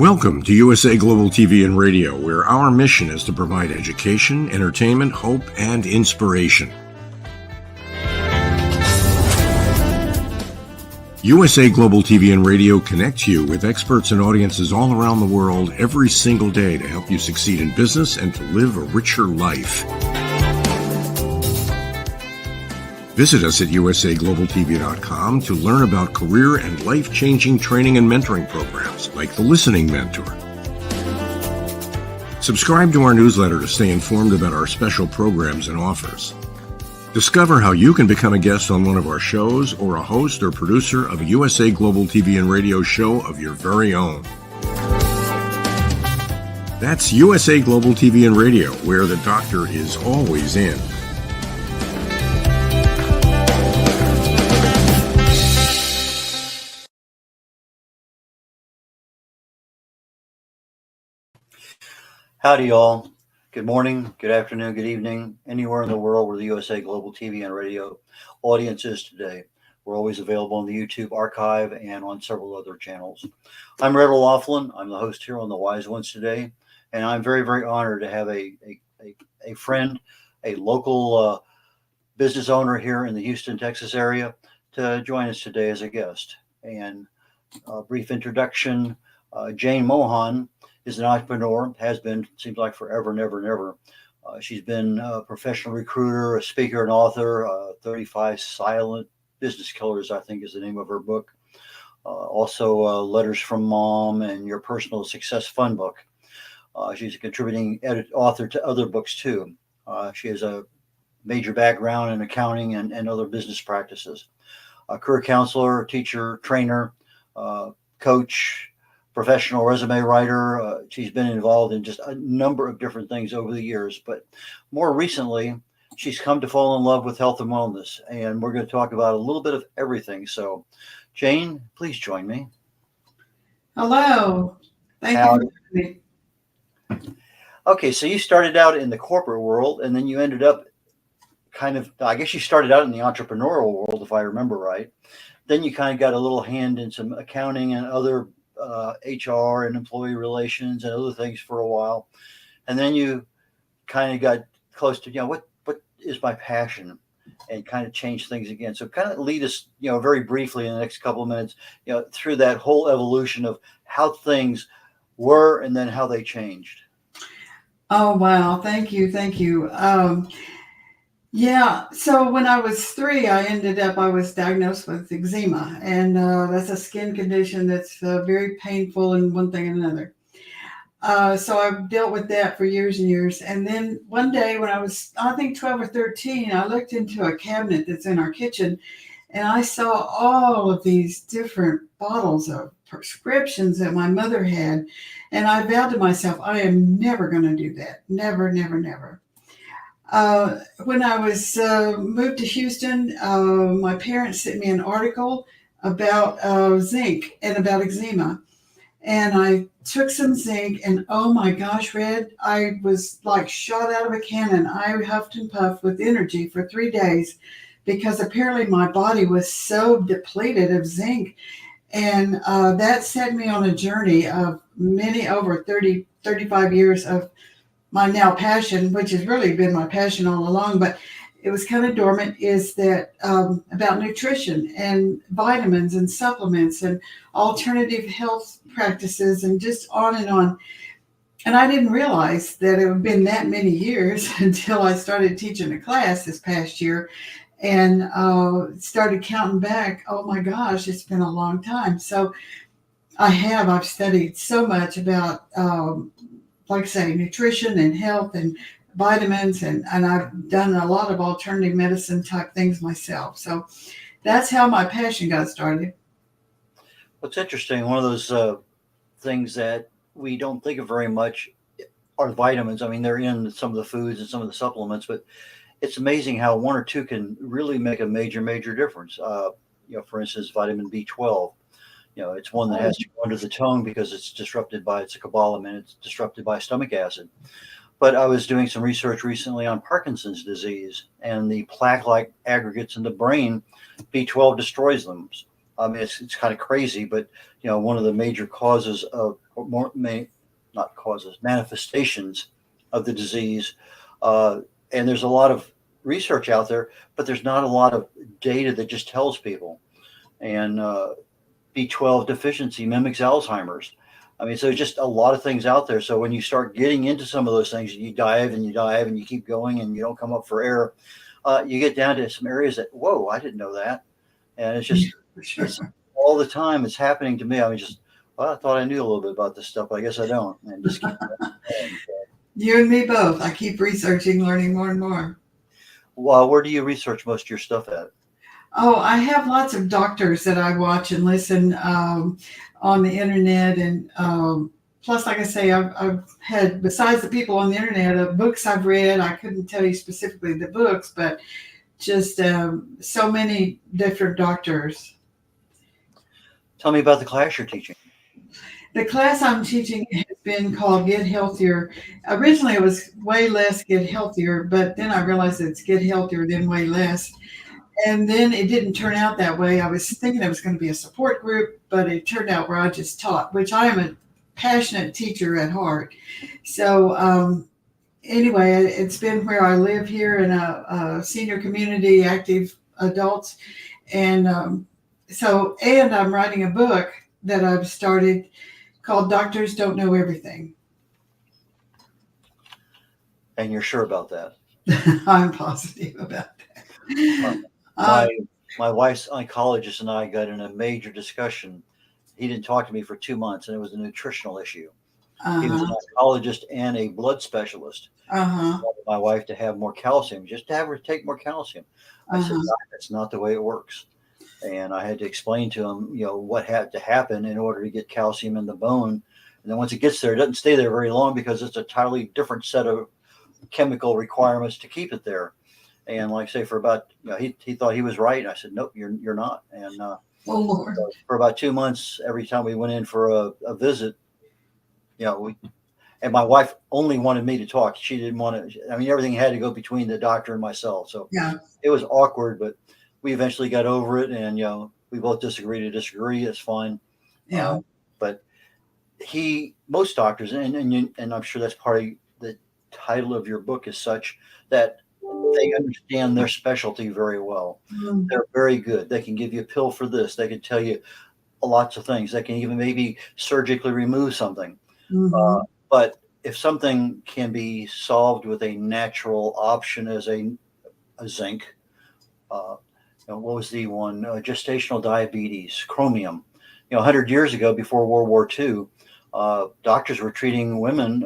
Welcome to USA Global TV and Radio, where our mission is to provide education, entertainment, hope, and inspiration. USA Global TV and Radio connects you with experts and audiences all around the world every single day to help you succeed in business and to live a richer life. Visit us at usaglobaltv.com to learn about career and life-changing training and mentoring programs like the Listening Mentor. Subscribe to our newsletter to stay informed about our special programs and offers. Discover how you can become a guest on one of our shows or a host or producer of a USA Global TV and Radio show of your very own. That's USA Global TV and Radio, where the doctor is always in. Howdy, y'all. Good morning, good afternoon, good evening, anywhere in the world where the USA Global TV and Radio audience is today. We're always available on the YouTube archive and on several other channels. I'm Red O'Loughlin. I'm the host here on The Wise Ones today, and I'm very, very honored to have a friend, a local business owner here in the Houston, Texas area to join us today as a guest. And a brief introduction, Jane Moughon is an entrepreneur, has been, seems like forever and ever and ever. She's been a professional recruiter, a speaker, and author. 35 Silent Business Killers, I think, is the name of her book. Also, Letters from Mom and Your Personal Success Funbook. She's a contributing author to other books, too. She has a major background in accounting and other business practices. A career counselor, teacher, trainer, coach, professional resume writer. She's been involved in just a number of different things over the years, but more recently, she's come to fall in love with health and wellness, and we're going to talk about a little bit of everything. So, Jane, please join me. Hello. Thank you for having me. Okay, so you started out in the corporate world, and then you ended up I guess you started out in the entrepreneurial world, if I remember right. Then you kind of got a little hand in some accounting and other HR and employee relations and other things for a while. And then you kind of got close to, what is my passion, and kind of changed things again. So kind of lead us, very briefly in the next couple of minutes, through that whole evolution of how things were and then how they changed. Oh, wow. Thank you. Thank you. Yeah. So when I was 3, I was diagnosed with eczema, and that's a skin condition that's very painful and one thing and another. So I've dealt with that for years and years. And then one day when I was, I think 12 or 13, I looked into a cabinet that's in our kitchen, and I saw all of these different bottles of prescriptions that my mother had. And I vowed to myself, I am never going to do that. Never, never, never. When I was moved to Houston, my parents sent me an article about zinc and about eczema. And I took some zinc, and oh my gosh, Red, I was like shot out of a cannon. I huffed and puffed with energy for 3 days because apparently my body was so depleted of zinc. And that set me on a journey of over 35 years of my now passion, which has really been my passion all along, but it was kind of dormant, is that about nutrition and vitamins and supplements and alternative health practices and just on and on. And I didn't realize that it had been that many years until I started teaching a class this past year and started counting back. Oh my gosh, it's been a long time. So I've studied so much about like I say, nutrition and health and vitamins, and I've done a lot of alternative medicine type things myself. So that's how my passion got started. What's interesting, one of those things that we don't think of very much are vitamins. I mean, they're in some of the foods and some of the supplements, but it's amazing how one or two can really make a major, major difference. For instance, vitamin B12. It's one that has to go under the tongue because it's a cobalamin, it's disrupted by stomach acid. But I was doing some research recently on Parkinson's disease and the plaque-like aggregates in the brain. B12 destroys them. I mean, it's kind of crazy, but one of the major causes of not causes, manifestations of the disease. And there's a lot of research out there, but there's not a lot of data that just tells people. And B12 deficiency mimics Alzheimer's. I mean, so just a lot of things out there. So when you start getting into some of those things, you dive and you dive and you keep going and you don't come up for air. You get down to some areas that, whoa, I didn't know that. And it's just Sure. it's all the time. It's happening to me. I mean, I thought I knew a little bit about this stuff, but I guess I don't. And just keep going. You and me both. I keep researching, learning more and more. Well, where do you research most of your stuff at? Oh, I have lots of doctors that I watch and listen on the internet. And plus, like I say, I've had, besides the people on the internet, books I've read. I couldn't tell you specifically the books, but just so many different doctors. Tell me about the class you're teaching. The class I'm teaching has been called Get Healthier. Originally, it was Way Less, Get Healthier, but then I realized it's Get Healthier, then Way Less. And then it didn't turn out that way. I was thinking it was going to be a support group, but it turned out where I just taught, which I am a passionate teacher at heart. So anyway, it's been where I live here in a senior community, active adults. And and I'm writing a book that I've started called Doctors Don't Know Everything. And you're sure about that? I'm positive about that. My wife's oncologist and I got in a major discussion. He didn't talk to me for 2 months, and it was a nutritional issue. He was an oncologist and a blood specialist. He wanted my wife to have more calcium, just to have her take more calcium. I said, "No, that's not the way it works." And I had to explain to him, what had to happen in order to get calcium in the bone. And then once it gets there, it doesn't stay there very long because it's a entirely different set of chemical requirements to keep it there. And like I say, for about, he thought he was right. And I said, nope, you're not. And oh, Lord. For about 2 months, every time we went in for a visit, and my wife only wanted me to talk. She didn't want to, I mean, everything had to go between the doctor and myself. So Yeah. It was awkward, but we eventually got over it. And, we both disagree to disagree. It's fine. Yeah. But most doctors, and I'm sure that's part of the title of your book is such that they understand their specialty very well. Mhm. They're very good. They can give you a pill for this. They can tell you lots of things. They can even maybe surgically remove something. Mhm. But if something can be solved with a natural option as a zinc, what was the one? Gestational diabetes, chromium. 100 years ago, before World War II, doctors were treating women,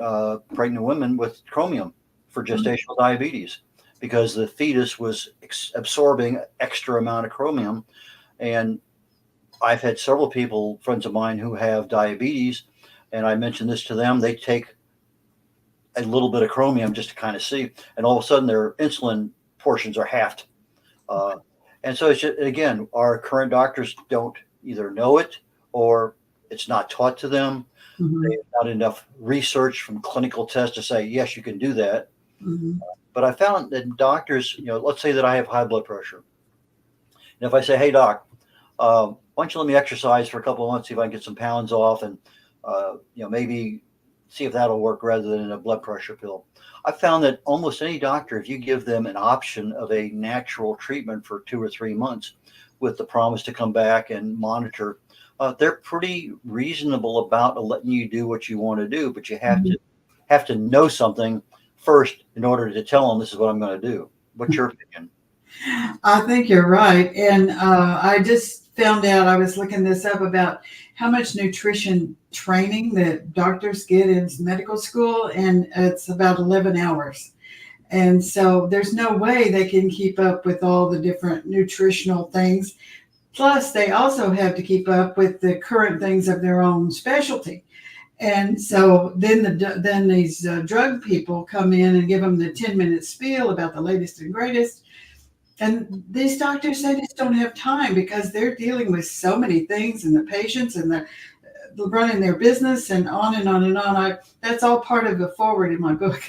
pregnant women, with chromium for gestational diabetes because the fetus was absorbing extra amount of chromium. And I've had several people, friends of mine, who have diabetes, and I mentioned this to them. They take a little bit of chromium just to kind of see, and all of a sudden their insulin portions are halved. And so it's just, again, our current doctors don't either know it or it's not taught to them. Mhm. They have not enough research from clinical tests to say, yes, you can do that. Mhm. But I found that doctors, let's say that I have high blood pressure. And if I say, hey, doc, why don't you let me exercise for a couple of months, see if I can get some pounds off and, maybe see if that'll work rather than a blood pressure pill. I found that almost any doctor, if you give them an option of a natural treatment for 2 or 3 months with the promise to come back and monitor, they're pretty reasonable about letting you do what you want to do, but you have to know something first in order to tell them this is what I'm going to do. What's your opinion? I think you're right. And I just found out, I was looking this up about how much nutrition training that doctors get in medical school, and it's about 11 hours. And so there's no way they can keep up with all the different nutritional things. Plus, they also have to keep up with the current things of their own specialty. And so then these drug people come in and give them the 10-minute spiel about the latest and greatest. And these doctors, they just don't have time because they're dealing with so many things and the patients and the running their business and on and on and on. That's all part of the forward in my book.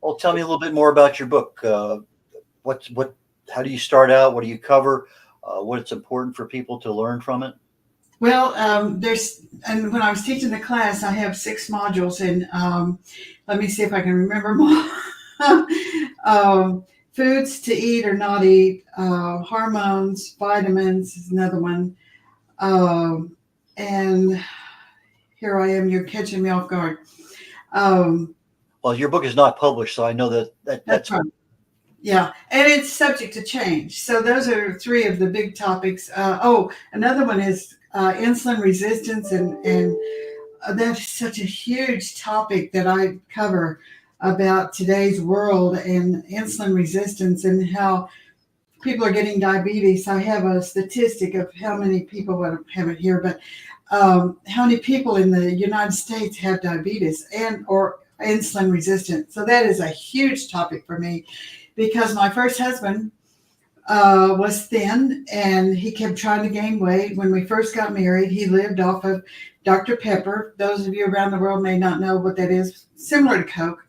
Well, tell me a little bit more about your book. How do you start out? What do you cover? what it's important for people to learn from it? Well, and when I was teaching the class, I have 6 modules, and let me see if I can remember more. Foods to eat or not eat, hormones, vitamins is another one. And here I am, you're catching me off guard. Well, your book is not published, so I know that's Right. Yeah, and it's subject to change. So those are 3 of the big topics. Another one is insulin resistance, and that's such a huge topic that I cover about today's world and insulin resistance and how people are getting diabetes. I have a statistic of how many people, I don't have it here, but how many people in the United States have diabetes and or insulin resistant. So that is a huge topic for me because my first husband was thin and he kept trying to gain weight. When we first got married, he lived off of Dr. Pepper. Those of you around the world may not know what that is. Similar to Coke,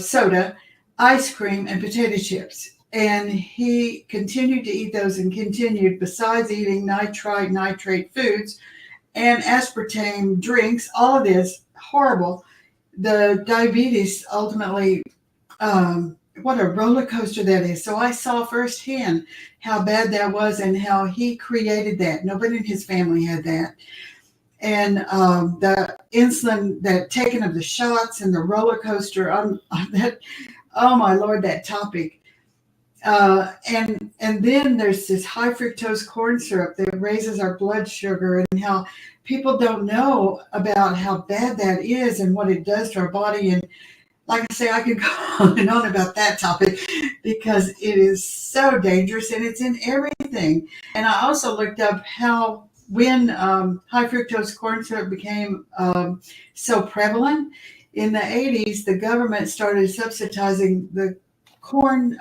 soda, ice cream, and potato chips. And he continued to eat those and continued, besides eating nitrate foods and aspartame drinks, all of this horrible. The diabetes ultimately, what a roller coaster that is. So I saw firsthand how bad that was and how he created that. Nobody in his family had that. And the insulin, that taking of the shots and the roller coaster, oh my Lord, that topic. And then there's this high fructose corn syrup that raises our blood sugar, and how people don't know about how bad that is and what it does to our body. And like I say, I could go on and on about that topic because it is so dangerous and it's in everything. And I also looked up how when high fructose corn syrup became so prevalent in the 80s, the government started subsidizing the corn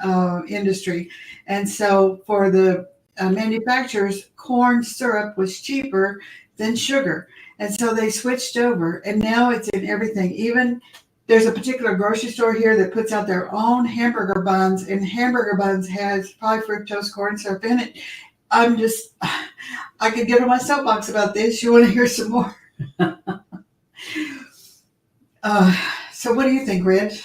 industry. And so for the manufacturers, corn syrup was cheaper than sugar. And so they switched over, and now it's in everything. Even there's a particular grocery store here that puts out their own hamburger buns, and hamburger buns has high fructose corn syrup in it. I could get on my soapbox about this. You want to hear some more? So what do you think, Red?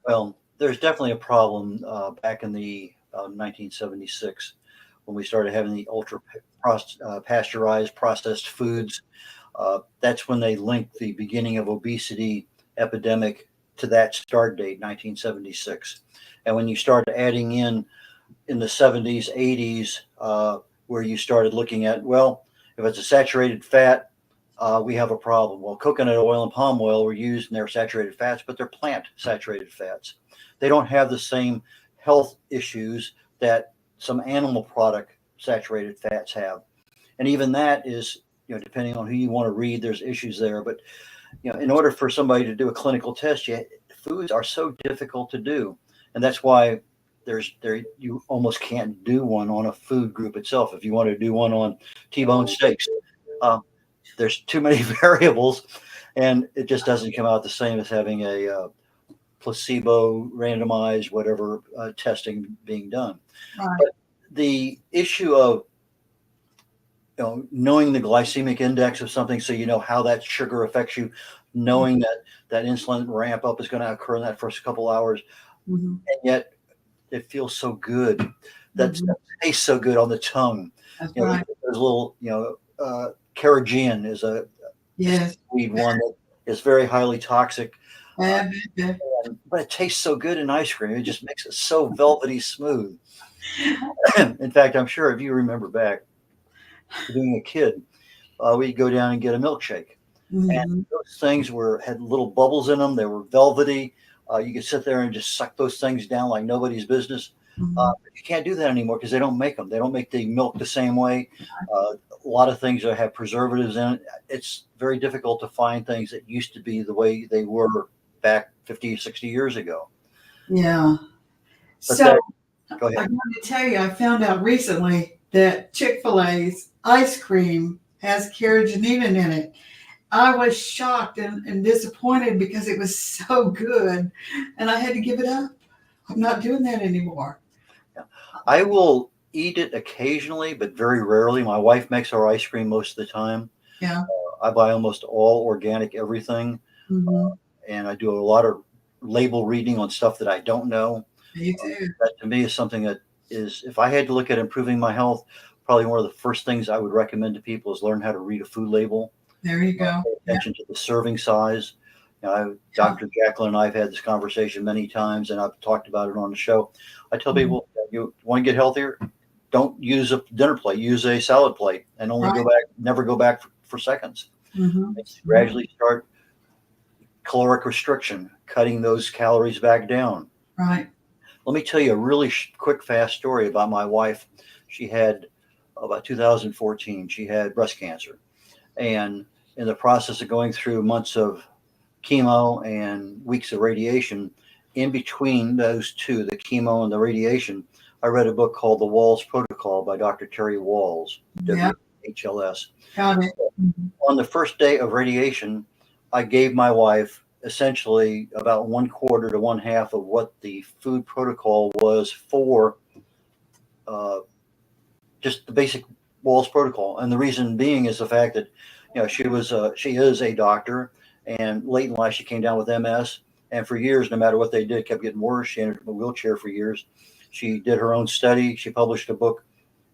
Well, there's definitely a problem back in the 1976 when we started having the ultra pasteurized processed foods. That's when they linked the beginning of obesity epidemic to that start date, 1976. And when you started adding in the 70s, 80s, where you started looking at, well, if it's a saturated fat, we have a problem. Well, coconut oil and palm oil were used in their saturated fats, but they're plant saturated fats. They don't have the same health issues that some animal product saturated fats have. And even that is, depending on who you want to read, there's issues there. But, in order for somebody to do a clinical test, foods are so difficult to do. And that's why you almost can't do one on a food group itself. If you want to do one on T-bone steaks, there's too many variables, and it just doesn't come out the same as having a placebo, randomized, whatever testing being done. Right. But the issue of knowing the glycemic index of something, so you know how that sugar affects you, knowing that insulin ramp up is going to occur in that first couple hours, and yet it feels so good. That tastes so good on the tongue. That's right. There's a little, carrageenan is a sweet one that is very highly toxic. But it tastes so good in ice cream. It just makes it so velvety smooth. In fact, I'm sure if you remember back to being a kid, we'd go down and get a milkshake. And those things had little bubbles in them. They were velvety. You could sit there and just suck those things down like nobody's business. But you can't do that anymore because they don't make them. They don't make the milk the same way. A lot of things that have preservatives in it. It's very difficult to find things that used to be the way they were back 50, 60 years ago. Yeah. But So go ahead. I wanted to tell you, I found out recently that Chick-fil-A's ice cream has carrageenan in it. I was shocked and disappointed because it was so good, and I had to give it up. I'm not doing that anymore. I will eat it occasionally, but very rarely. My wife makes our ice cream most of the time. Yeah. I buy almost all organic everything, Mm-hmm. and I do a lot of label reading on stuff that I don't know. Me too. That to me is something that is, if I had to look at improving my health, probably one of the first things I would recommend to people is learn how to read a food label. There you go. Pay Yeah. attention to the serving size. Dr. Jacqueline and I have had this conversation many times, and I've talked about it on the show. I tell Mhm. people, you want to get healthier? Don't use a dinner plate. Use a salad plate, and only go Right. back. Never go back for seconds. Mm-hmm. Gradually start caloric restriction, cutting those calories back down. Right. Let me tell you a really quick, fast story about my wife. She had about 2014. She had breast cancer, and in the process of going through months of chemo and weeks of radiation, in between those two, the chemo and the radiation, I read a book called The Walls Protocol by Dr. Terry Walls, Yeah. WHLS. Got it. Mhm. On the first day of radiation, I gave my wife essentially about 1/4 to 1/2 of what the food protocol was for uh, just the basic Walls protocol. And the reason being is the fact that, she is a doctor, and late in life she came down with MS, and for years, no matter what they did, it kept getting worse. She ended up in a wheelchair for years. She did her own study. She published a book,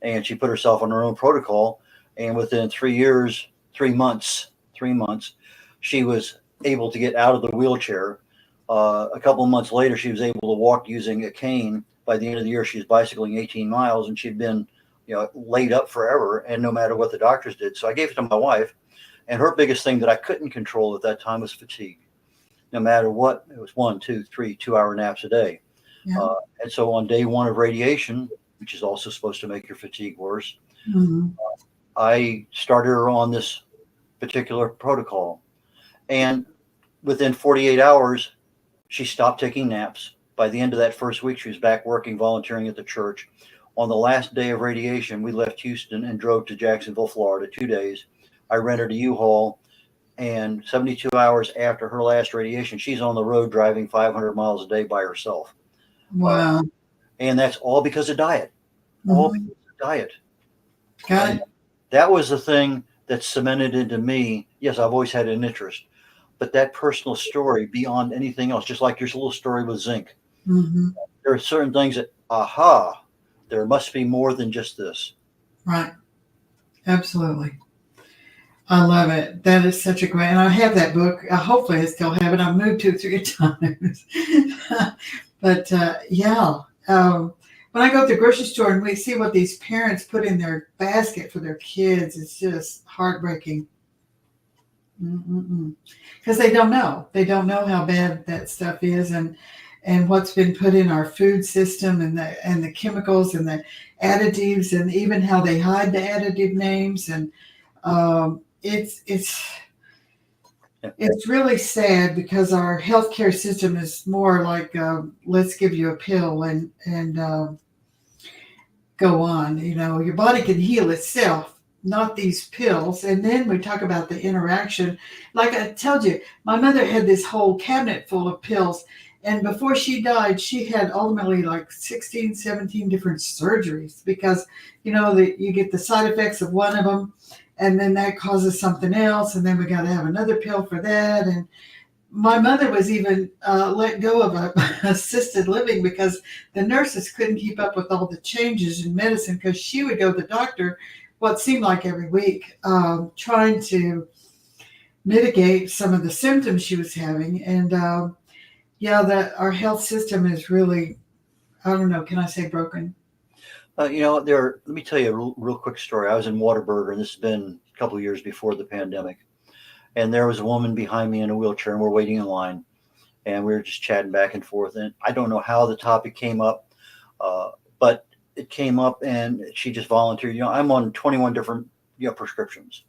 and she put herself on her own protocol. And within 3 years, 3 months, she was able to get out of the wheelchair. A couple of months later, she was able to walk using a cane. By the end of the year, she was bicycling 18 miles, and she'd been, laid up forever, and no matter what the doctors did. So I gave it to my wife, and her biggest thing that I couldn't control at that time was fatigue. No matter what, it was 1, 2, 3 2-hour naps a day. Yeah. And so on day one of radiation, which is also supposed to make your fatigue worse, Mm-hmm. I started her on this particular protocol. And within 48 hours, she stopped taking naps. By the end of that first week, she was back working, volunteering at the church. On the last day of radiation, we left Houston and drove to Jacksonville, Florida, 2 days. I rented a U-Haul, and 72 hours after her last radiation, she's on the road driving 500 miles a day by herself. Wow. And that's all because of diet. All Mm-hmm. because of diet. Got And it. that was the thing that cemented into me. Yes, I've always had an interest, but that personal story beyond anything else, just like your little story with zinc, Mm-hmm. there are certain things that, aha, there must be more than just this. Right. Absolutely. I love it. That is such a great, and I have that book. Hopefully, I still have it. I've moved 2 or 3 times, but yeah. When I go to the grocery store and we see what these parents put in their basket for their kids, it's just heartbreaking. Because they don't know. They don't know how bad that stuff is, and what's been put in our food system, and the chemicals and the additives, and even how they hide the additive names, and it's really sad because our healthcare system is more like let's give you a pill and go on. Your body can heal itself, not these pills. And then we talk about the interaction. Like I told you, my mother had this whole cabinet full of pills. And before she died, she had ultimately like 16, 17 different surgeries because, you get the side effects of one of them, and then that causes something else. And then we got to have another pill for that. And my mother was even let go of assisted living because the nurses couldn't keep up with all the changes in medicine, because she would go to the doctor what seemed like every week, trying to mitigate some of the symptoms she was having. And that our health system is really, I don't know, can I say broken? Let me tell you a real quick story. I was in Whataburger, and this has been a couple of years before the pandemic. And there was a woman behind me in a wheelchair, and we're waiting in line. And we were just chatting back and forth. And I don't know how the topic came up, but it came up, and she just volunteered. I'm on 21 different prescriptions.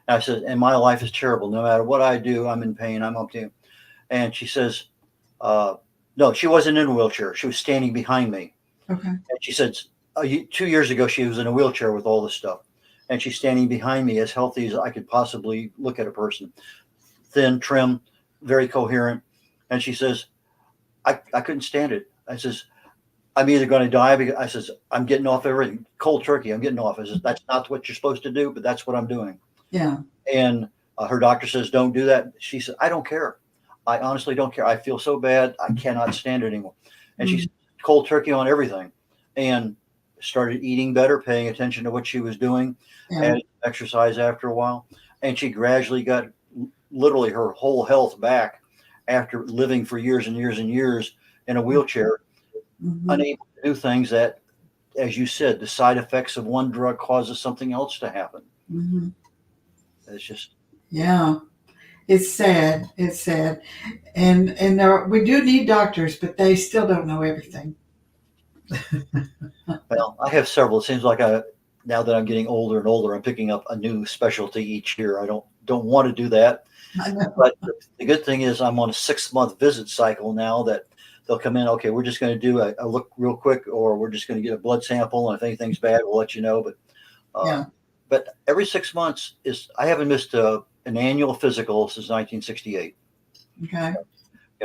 And I said, and my life is terrible. No matter what I do, I'm in pain. I'm up to you. And she says, no, she wasn't in a wheelchair. She was standing behind me. Okay. And she said, 2 years ago, she was in a wheelchair with all this stuff. And she's standing behind me as healthy as I could possibly look at a person. Thin, trim, very coherent. And she says, I couldn't stand it. I says, I'm either going to die because I says, I'm getting off everything cold turkey. I'm getting off. I says, that's not what you're supposed to do, but that's what I'm doing. Yeah. And her doctor says, don't do that. She said, I don't care. I honestly don't care. I feel so bad. I cannot stand it anymore. And she's cold turkey on everything, and started eating better, paying attention to what she was doing, added exercise after a while. And she gradually got literally her whole health back after living for years and years and years in a wheelchair, unable to do things that, as you said, the side effects of one drug causes something else to happen. It's just, yeah, it's sad. It's sad. And we do need doctors, but they still don't know everything. well, I have several. It seems like now that I'm getting older and older, I'm picking up a new specialty each year. I don't want to do that. I know. But the good thing is I'm on a 6-month visit cycle now that they'll come in. Okay, we're just going to do a look real quick, or we're just going to get a blood sample. And if anything's bad, we'll let you know. But every 6 months I haven't missed an annual physical since 1968. Okay.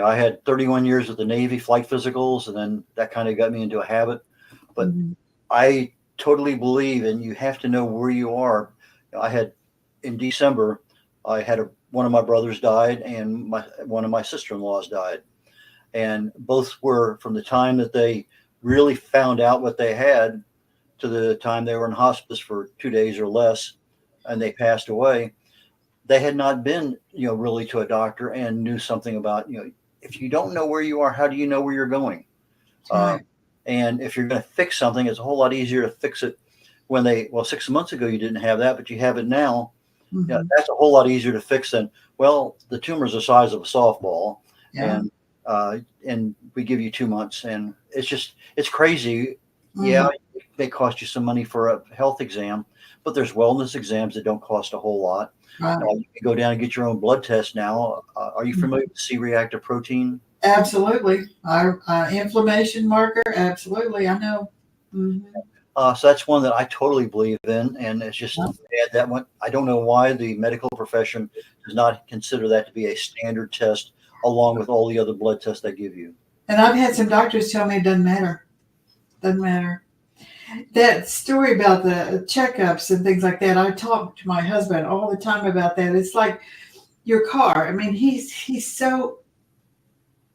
I had 31 years with the Navy flight physicals, and then that kind of got me into a habit. But I totally believe, and you have to know where you are. I had in December, I had one of my brothers died, and one of my sister-in-laws died, and both were from the time that they really found out what they had to the time they were in hospice for 2 days or less, and they passed away. They had not been, really to a doctor and knew something about, if you don't know where you are, how do you know where you're going? Right. And if you're going to fix something, it's a whole lot easier to fix it when 6 months ago you didn't have that, but you have it now. That's a whole lot easier to fix than, well, the tumor's the size of a softball, and we give you 2 months, and it's crazy. Yeah, it may cost you some money for a health exam, but there's wellness exams that don't cost a whole lot. Right. You can go down and get your own blood test now. Are you familiar with C-reactive protein? Absolutely. Our inflammation marker. Absolutely. I know. So that's one that I totally believe in, and it's just add that one. I don't know why the medical profession does not consider that to be a standard test along with all the other blood tests they give you. And I've had some doctors tell me it doesn't matter. Doesn't matter. That story about the checkups and things like that, I talk to my husband all the time about that. It's like your car. I mean, he's so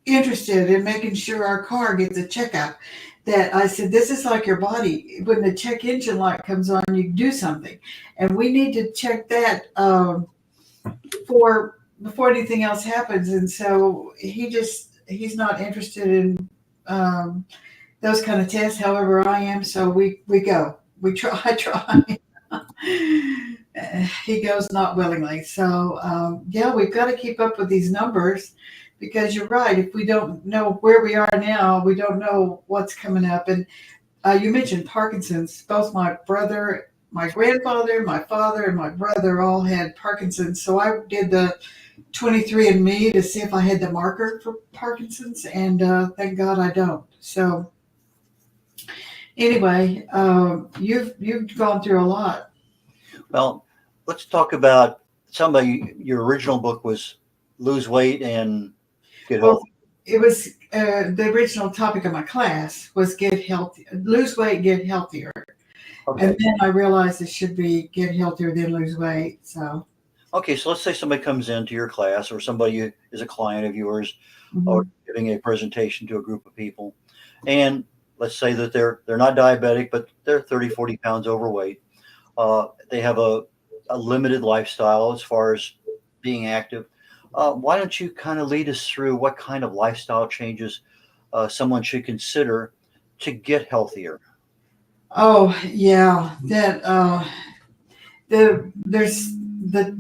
interested in making sure our car gets a checkup that I said, this is like your body. When the check engine light comes on, you do something. And we need to check that before anything else happens. And so he's not interested in those kind of tests. However, I am. So we go. I try. He goes not willingly. So we've got to keep up with these numbers, because you're right. If we don't know where we are now, we don't know what's coming up. And you mentioned Parkinson's. Both my brother, my grandfather, my father, and my brother all had Parkinson's. So I did the 23andMe to see if I had the marker for Parkinson's, and thank God I don't. So anyway, you've gone through a lot. Well, let's talk about your original book was Lose Weight and Get Healthy. It was the original topic of my class was get healthy, lose weight, get healthier. Okay. And then I realized it should be get healthier, then lose weight. So. Okay, so let's say somebody comes into your class, or somebody is a client of yours, or giving a presentation to a group of people, and let's say that they're not diabetic, but they're 30, 40 pounds overweight. They have a limited lifestyle as far as being active. Why don't you kind of lead us through what kind of lifestyle changes someone should consider to get healthier? Oh yeah, that there's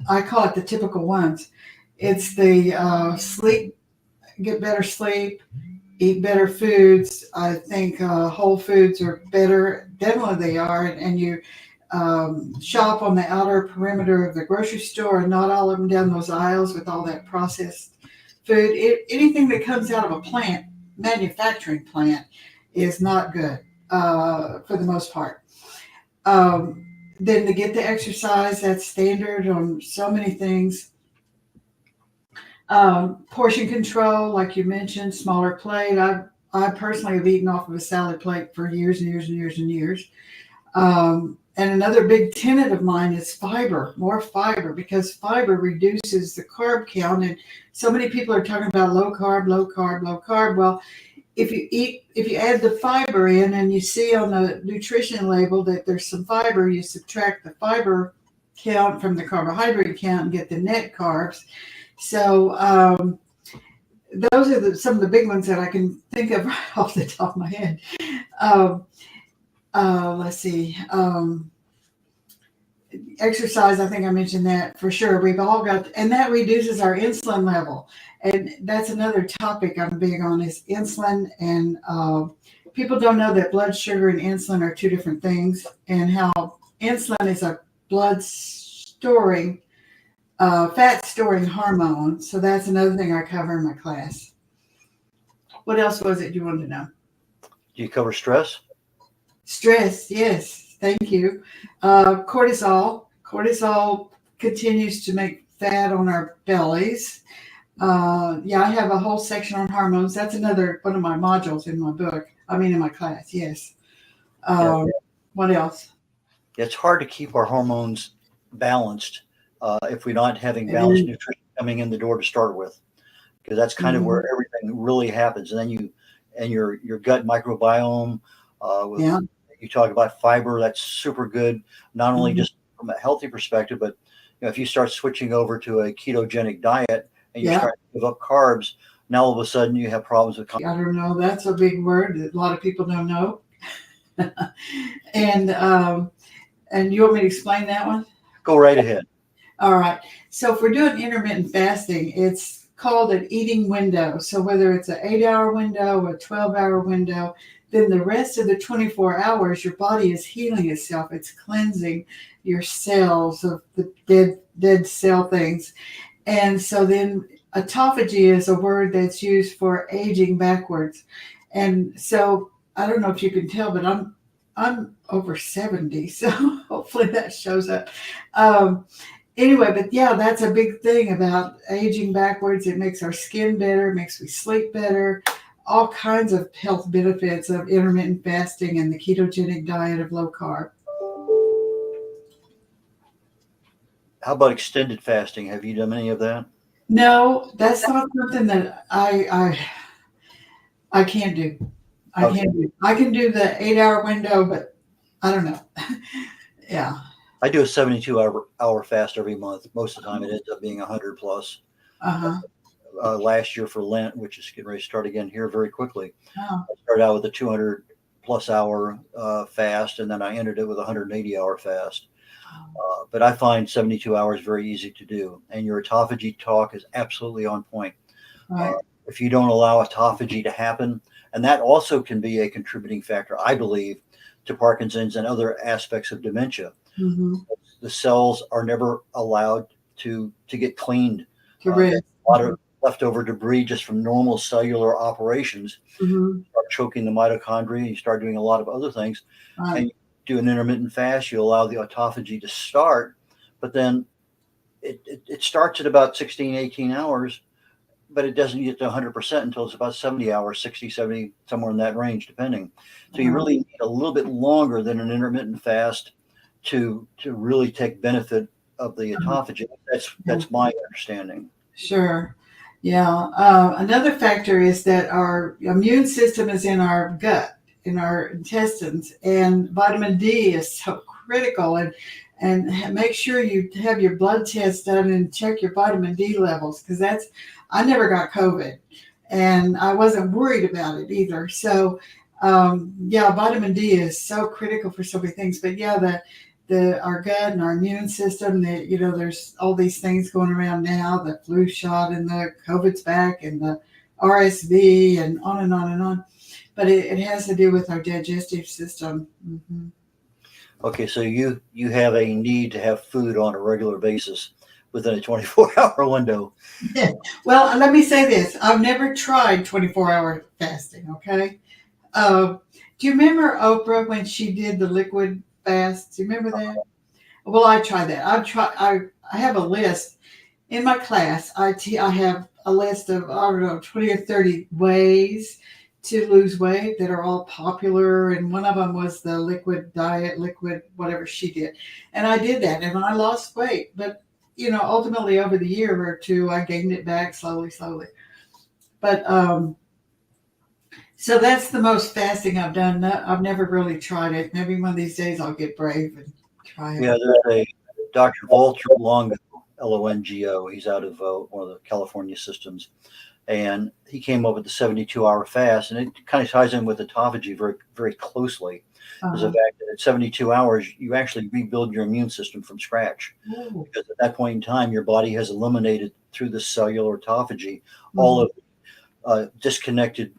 I call it the typical ones. It's the sleep, get better sleep, eat better foods. I think whole foods are better. Definitely they are, and you shop on the outer perimeter of the grocery store, and not all of them down those aisles with all that processed food. Anything that comes out of a plant, manufacturing plant, is not good for the most part. Then to get the exercise, that's standard on so many things. Portion control, like you mentioned, smaller plate. I personally have eaten off of a salad plate for years and years and years and years. And another big tenet of mine is fiber, more fiber, because fiber reduces the carb count. And so many people are talking about low carb, low carb, low carb. Well, if you add the fiber in and you see on the nutrition label that there's some fiber, you subtract the fiber count from the carbohydrate count and get the net carbs. So those are some of the big ones that I can think of right off the top of my head. Let's see. Exercise, I think I mentioned that for sure. We've all got, and that reduces our insulin level. And that's another topic I'm big on is insulin. And people don't know that blood sugar and insulin are two different things, and how insulin is a blood storing, fat storing hormone. So that's another thing I cover in my class. What else was it you wanted to know? Do you cover stress? Stress, yes. Thank you. Cortisol. Cortisol continues to make fat on our bellies. Yeah, I have a whole section on hormones. That's another one of my modules in my book. I mean, in my class, yes. What else? It's hard to keep our hormones balanced if we're not having balanced nutrition coming in the door to start with, because that's kind of where everything really happens. And then your gut microbiome. You talk about fiber. That's super good, not only just from a healthy perspective, but if you start switching over to a ketogenic diet and you start to give up carbs, now all of a sudden you have problems with. I don't know. That's a big word that a lot of people don't know. And you want me to explain that one? Go right ahead. All right. So if we're doing intermittent fasting, it's called an eating window. So whether it's an 8-hour window or a 12-hour window, then the rest of the 24 hours, your body is healing itself. It's cleansing your cells of the dead cell things. And so then autophagy is a word that's used for aging backwards. And so I don't know if you can tell, but I'm over 70, so hopefully that shows up. Anyway, but yeah, that's a big thing about aging backwards. It makes our skin better, makes me sleep better, all kinds of health benefits of intermittent fasting and the ketogenic diet of low carb. How about extended fasting? Have you done any of that? No, that's not something that I can't do. I can't do. I can do the 8-hour window, but I don't know. Yeah. I do a 72-hour fast every month. Most of the time it ends up being 100 plus. Last year for Lent, which is getting ready to start again here very quickly. I started out with a 200 plus hour fast, and then I ended it with a 180-hour fast. But I find 72 hours very easy to do. And your autophagy talk is absolutely on point. Right. If you don't allow autophagy to happen, and that also can be a contributing factor, I believe, to Parkinson's and other aspects of dementia. The cells are never allowed to get cleaned. There's a lot of leftover debris just from normal cellular operations. You start choking the mitochondria, you start doing a lot of other things. And you do an intermittent fast, you allow the autophagy to start, but then it starts at about 16, 18 hours, but it doesn't get to 100% until it's about 70 hours, 60, 70, somewhere in that range, depending. So you really need a little bit longer than an intermittent fast to really take benefit of the autophagy. That's my understanding. Sure. Yeah. Another factor is that our immune system is in our gut, in our intestines, and vitamin D is so critical. And make sure you have your blood test done and check your vitamin D levels, because I never got COVID and I wasn't worried about it either. So vitamin D is so critical for so many things. But yeah, our gut and our immune system, there's all these things going around now, the flu shot and the COVID's back and the RSV and on and on and on. But it has to do with our digestive system. Okay, so you have a need to have food on a regular basis within a 24-hour window. Yeah. Well, let me say this. I've never tried 24-hour fasting, okay? Do you remember Oprah when she did the liquid fast? Do you remember that? Well, I tried that. I have a list. In my class, I have a list of, 20 or 30 ways to lose weight that are all popular. And one of them was the liquid diet, liquid, whatever she did. And I did that and I lost weight. But, ultimately over the year or two, I gained it back slowly. But, so that's the most fasting I've done. No, I've never really tried it. Maybe one of these days I'll get brave and try it. Yeah, there's a Dr. Walter Longo, Longo. He's out of one of the California systems. And he came up with the 72-hour fast, and it kind of ties in with autophagy very, very closely. There's the fact that at 72 hours, you actually rebuild your immune system from scratch. Ooh. Because at that point in time, your body has eliminated through the cellular autophagy all of disconnected,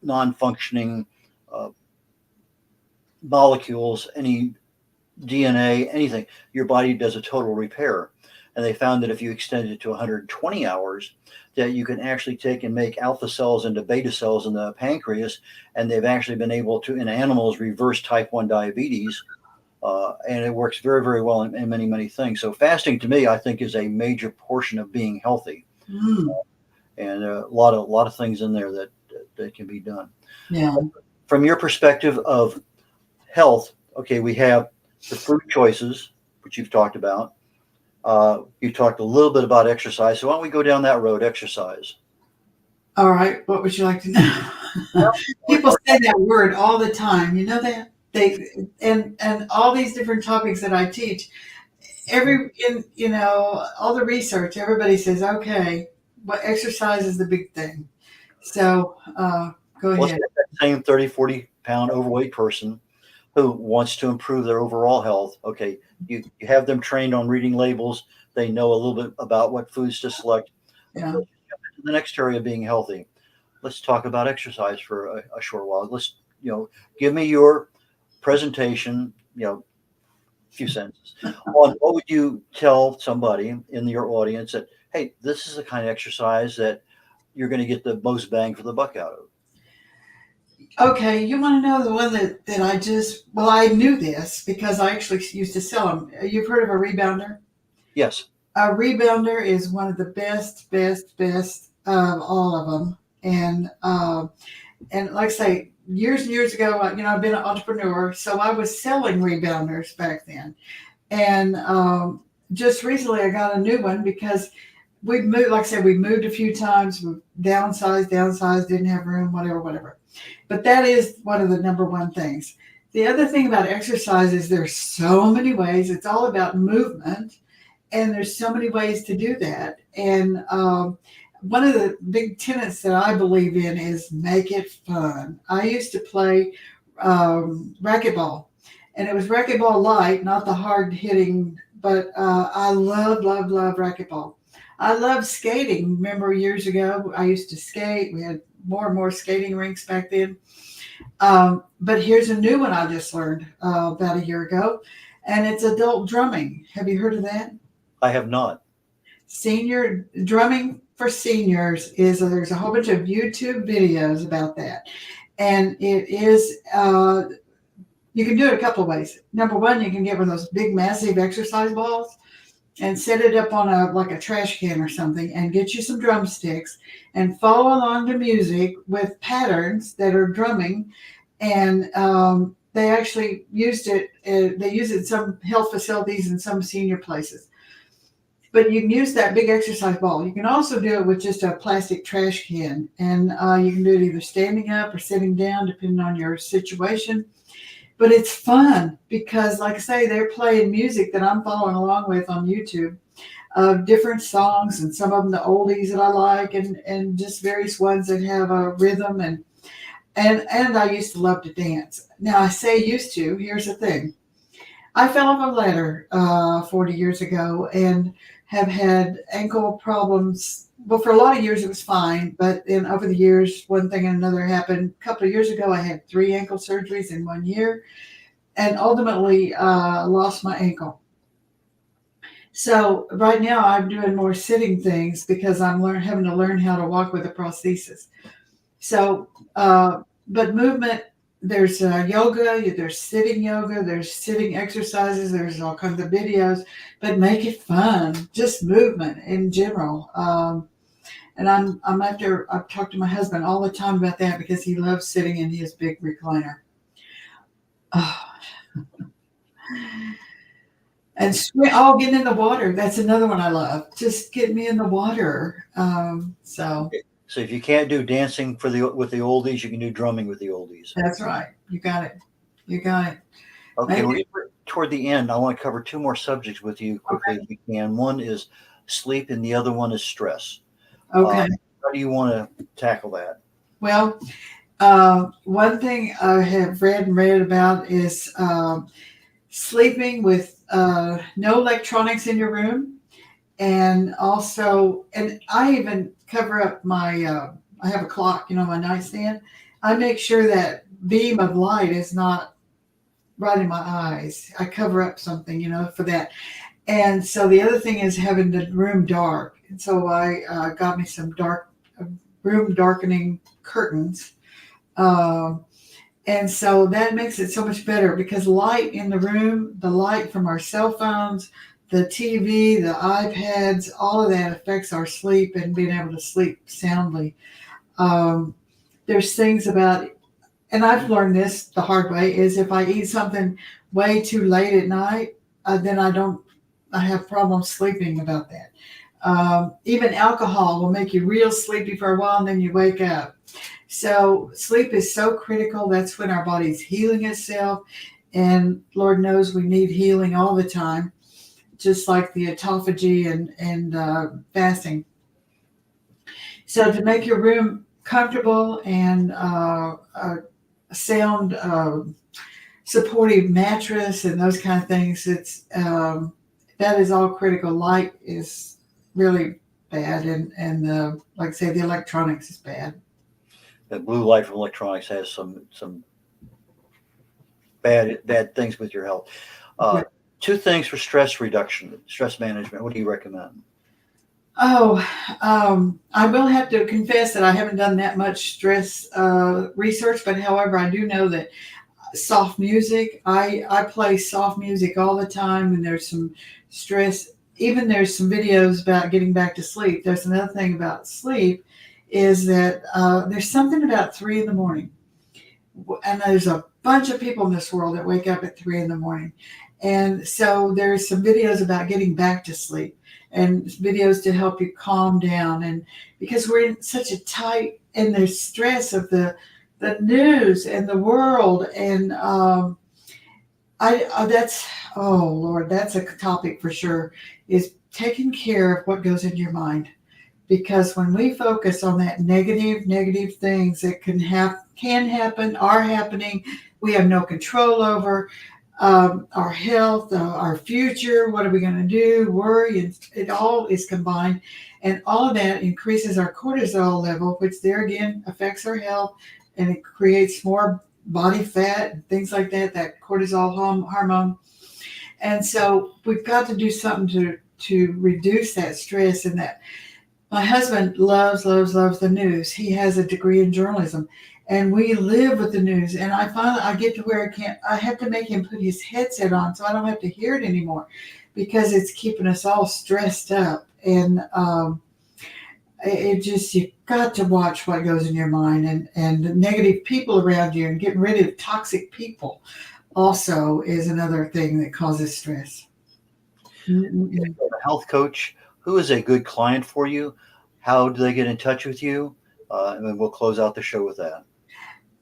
non-functioning molecules, any DNA, anything. Your body does a total repair. And they found that if you extend it to 120 hours, that you can actually take and make alpha cells into beta cells in the pancreas. And they've actually been able to, in animals, reverse type 1 diabetes. And it works very, very well in many, many things. So fasting, to me, I think is a major portion of being healthy. And a lot of things in there that can be done. Yeah. From your perspective of health, okay, we have the food choices, which you've talked about. You talked a little bit about exercise. So why don't we go down that road, exercise? All right. What would you like to know? People say that word all the time. You know that? And all these different topics that I teach, all the research, everybody says, okay, but exercise is the big thing. So go ahead. Let's get that same 30, 40 pound overweight person who wants to improve their overall health. Okay, you have them trained on reading labels. They know a little bit about what foods to select. Yeah. The next area of being healthy. Let's talk about exercise for a short while. Let's, give me your presentation, few sentences on what would you tell somebody in your audience that, hey, this is the kind of exercise that you're going to get the most bang for the buck out of. Okay, you want to know the one that I knew this because I actually used to sell them. You've heard of a rebounder? Yes. A rebounder is one of the best of all of them. And like I say, years and years ago, I've been an entrepreneur, so I was selling rebounders back then. And just recently I got a new one because we moved, like I said, we moved a few times, we downsized, didn't have room, whatever. But that is one of the number one things. The other thing about exercise is there's so many ways. It's all about movement, and there's so many ways to do that. And one of the big tenets that I believe in is make it fun. I used to play racquetball, and it was racquetball light, not the hard hitting, but I love racquetball. I love skating. Remember years ago, I used to skate. We had more and more skating rinks back then. But here's a new one I just learned about a year ago, and it's adult drumming. Have you heard of that? I have not. Senior drumming for seniors there's a whole bunch of YouTube videos about that. And it is, you can do it a couple of ways. Number one, you can get one of those big, massive exercise balls and set it up on a trash can or something and get you some drumsticks and follow along to music with patterns that are drumming. And they actually used it. They use it in some health facilities and some senior places. But you can use that big exercise ball. You can also do it with just a plastic trash can. And you can do it either standing up or sitting down, depending on your situation. But it's fun because, like I say, they're playing music that I'm following along with on YouTube of different songs, and some of them the oldies that I like, and just various ones that have a rhythm. And I used to love to dance. Now, I say used to. Here's the thing. I fell off a ladder 40 years ago and have had ankle problems. Well, for a lot of years it was fine, but then over the years, one thing and another happened. A couple of years ago, I had 3 ankle surgeries in 1 year, and ultimately lost my ankle. So right now I'm doing more sitting things because I'm having to learn how to walk with a prosthesis. So, but movement, there's yoga, there's sitting exercises, there's all kinds of videos, but make it fun, just movement in general. And I've talked to my husband all the time about that because he loves sitting in his big recliner. Oh. And getting in the water. That's another one I love. Just get me in the water. So if you can't do dancing with the oldies, you can do drumming with the oldies. That's right. You got it. Okay, we're toward the end. I want to cover two more subjects with you quickly if we can. One is sleep, and the other one is stress. Okay. How do you want to tackle that? Well, one thing I have read about is sleeping with no electronics in your room. And also, and I even cover up my, I have a clock, my nightstand. I make sure that beam of light is not right in my eyes. I cover up something, for that. And so the other thing is having the room dark. And so I got me some room darkening curtains. And so that makes it so much better because light in the room, the light from our cell phones, the TV, the iPads, all of that affects our sleep and being able to sleep soundly. There's things about, and I've learned this the hard way, is if I eat something way too late at night, then I have problems sleeping about that. Even alcohol will make you real sleepy for a while and then you wake up. So sleep is so critical. That's when our body's healing itself. And Lord knows we need healing all the time, just like the autophagy and fasting. So to make your room comfortable and a sound supportive mattress and those kind of things, that is all critical. Light is really bad, and like I say, the electronics is bad. The blue light from electronics has some bad things with your health. Yeah. Two things for stress reduction, stress management. What do you recommend? Oh, I will have to confess that I haven't done that much stress research, but however, I do know that soft music, I play soft music all the time, and there's some stress. Even there's some videos about getting back to sleep. There's another thing about sleep is that there's something about 3 a.m. And there's a bunch of people in this world that wake up at 3 a.m. And so there's some videos about getting back to sleep and videos to help you calm down. And because we're in such a tight, and there's stress of the news and the world. And that's, oh Lord, that's a topic for sure, is taking care of what goes in your mind. Because when we focus on that negative things that can happen, are happening, we have no control over our health, our future, what are we going to do, worry, and it all is combined. And all of that increases our cortisol level, which there again affects our health, and it creates more body fat and things like that cortisol hormone. And so we've got to do something to reduce that stress. And that my husband loves the news. He has a degree in journalism, and we live with the news. And I get to where I have to make him put his headset on so I don't have to hear it anymore, because it's keeping us all stressed up. And you've got to watch what goes in your mind, and the negative people around you, and getting rid of toxic people also is another thing that causes stress. A health coach, who is a good client for you? How do they get in touch with you? And then we'll close out the show with that.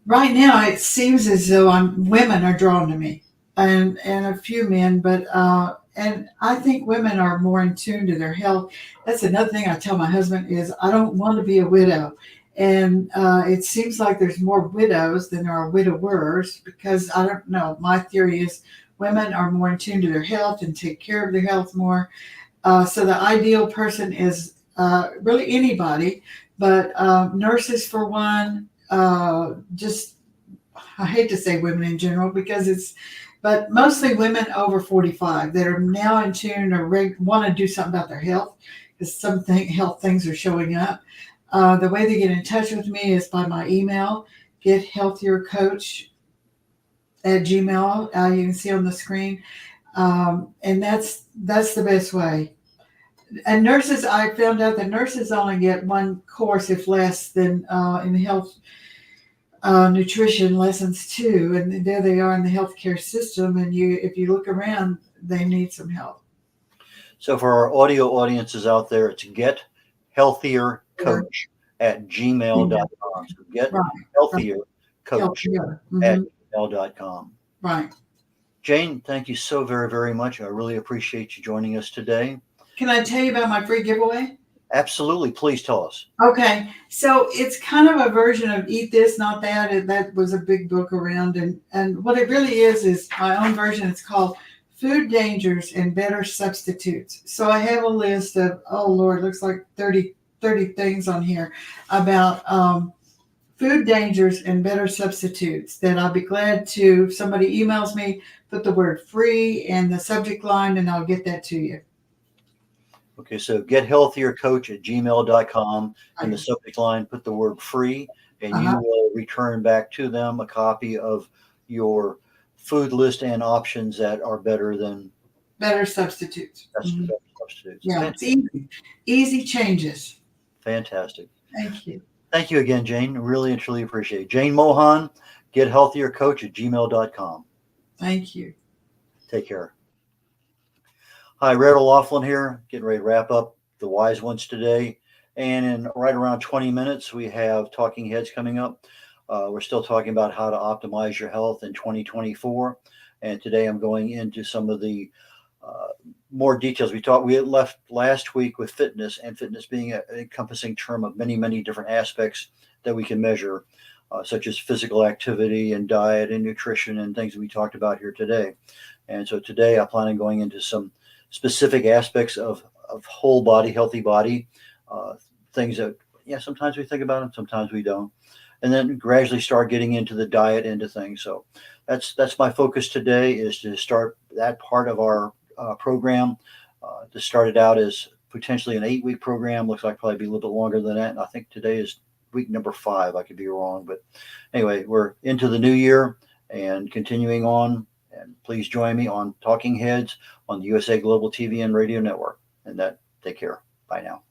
Right now, it seems as though women are drawn to me, and a few men, but and I think women are more in tune to their health. That's another thing I tell my husband is I don't want to be a widow. And it seems like there's more widows than there are widowers, because I don't know. My theory is women are more in tune to their health and take care of their health more. So the ideal person is really anybody, but nurses for one, just, I hate to say women in general but mostly women over 45 that are now in tune or want to do something about their health, because some health things are showing up. The way they get in touch with me is by my email, gethealthiercoach@gmail.com. You can see on the screen. And that's the best way. And nurses, I found out that nurses only get one course, if less, than in health nutrition lessons too. And there they are in the healthcare system. And if you look around, they need some help. So for our audio audiences out there, it's gethealthiercoach@gmail.com. So Right. gethealthiercoach@gmail.com. Right. Jane, thank you so very, very much. I really appreciate you joining us today. Can I tell you about my free giveaway? Absolutely. Please tell us. Okay. So it's kind of a version of Eat This, Not That. That was a big book around. And what it really is my own version. It's called Food Dangers and Better Substitutes. So I have a list of, oh Lord, looks like 30 things on here about food dangers and better substitutes that I'll be glad to, if somebody emails me, put the word free in the subject line and I'll get that to you. Okay, so gethealthiercoach@gmail.com. In the subject line, put the word free, and you will return back to them a copy of your food list and options that are better Substitutes. Better substitutes. Yeah, it's easy changes. Fantastic. Thank you. Thank you again, Jane. Really and truly appreciate it. Jane Moughon, gethealthiercoach@gmail.com. Thank you. Take care. Hi, Randall Laughlin here, getting ready to wrap up the Wise Ones today. And in right around 20 minutes, we have Talking Heads coming up. We're still talking about how to optimize your health in 2024. And today I'm going into some of the more details. We had left last week with fitness, and fitness being an encompassing term of many, many different aspects that we can measure, such as physical activity and diet and nutrition and things that we talked about here today. And so today I plan on going into some specific aspects of whole body, healthy body, things that, sometimes we think about them, sometimes we don't. And then gradually start getting into the diet end of things. So that's my focus today, is to start that part of our program. To start it out as potentially an 8-week program. Looks like probably be a little bit longer than that. And I think today is week number 5. I could be wrong. But anyway, we're into the new year and continuing on. And please join me on Talking Heads on the USA Global TV and Radio Network. And take care. Bye now.